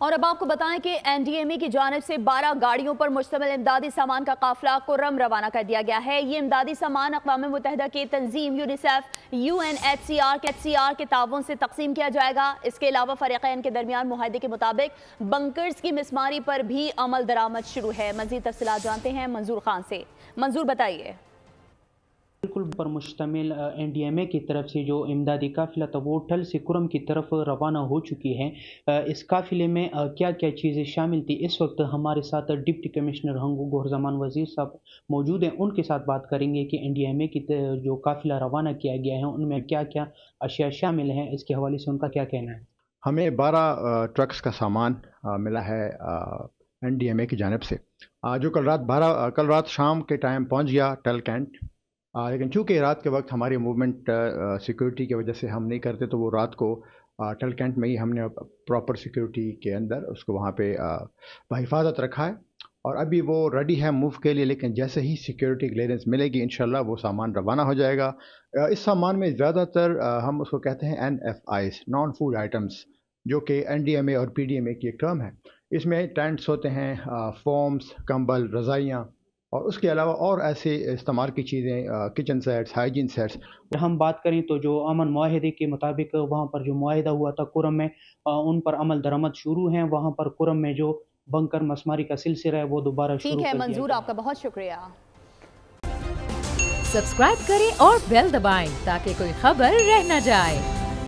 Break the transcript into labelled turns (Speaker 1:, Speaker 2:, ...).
Speaker 1: और अब आपको बताएं कि एनडीएमए की जानिब से 12 गाड़ियों पर मुश्तमिल इमदादी सामान का काफिला कुर्रम रवाना कर दिया गया है। ये इमदादी सामान अक़वाम मुत्तहिदा की तंजीम यूनिसेफ UNHCR के ताउन से तकसीम किया जाएगा। इसके अलावा फरीक़ैन के दरमियान मुआहदे के मुताबिक बंकर्स की मिसमारी पर भी अमल दरामद शुरू है। मज़ीद तफसीलात जानते हैं मंजूर खान से। मंजूर, बताइए।
Speaker 2: बिल्कुल पर मुश्तमिल एनडीएमए की तरफ से जो इमदादी काफ़िला था वो टल से कुरम की तरफ रवाना हो चुकी है। इस काफ़िले में क्या क्या चीज़ें शामिल थी, इस वक्त हमारे साथ डिप्टी कमिश्नर हंगू गोहरजमान वज़ीर साहब मौजूद हैं। उनके साथ बात करेंगे कि एनडीएमए की जो काफ़िला रवाना किया गया है उनमें क्या क्या अशिया शामिल हैं, इसके हवाले से उनका क्या कहना है।
Speaker 3: हमें 12 ट्रक्स का सामान मिला है एनडीएमए की जानिब से, जो कल रात शाम के टाइम पहुंच गया टल कैंट। लेकिन चूँकि रात के वक्त हमारी मूवमेंट सिक्योरिटी की वजह से हम नहीं करते, तो वो रात को टल कैंट में ही हमने प्रॉपर सिक्योरिटी के अंदर उसको वहाँ पे बहिफाजत रखा है और अभी वो रेडी है मूव के लिए। लेकिन जैसे ही सिक्योरिटी क्लियरेंस मिलेगी इंशाल्लाह वो सामान रवाना हो जाएगा। इस सामान में ज़्यादातर हम उसको कहते हैं NFIs, नॉन फूड आइटम्स, जो कि एनडीएमए और पीडीएमए की एक टर्म है। इसमें टेंट्स होते हैं, फोम्स, कंबल, रज़ाइयाँ और उसके अलावा और ऐसे इस्तेमाल की चीज़ें, किचन सेट्स, हाइजीन सेट्स।
Speaker 2: हम बात करें तो जो अमन मुआहदे के मुताबिक वहाँ पर जो मुआहदा हुआ था कुरम में, उन पर अमल दरामद शुरू हैं। वहाँ पर कुरम में जो बंकर मसमारी का सिलसिला है वो दोबारा शुरू
Speaker 1: ठीक है मंजूर, आपका बहुत शुक्रिया।
Speaker 4: सब्सक्राइब करें और बेल दबाएं ताकि कोई खबर रह न जाए।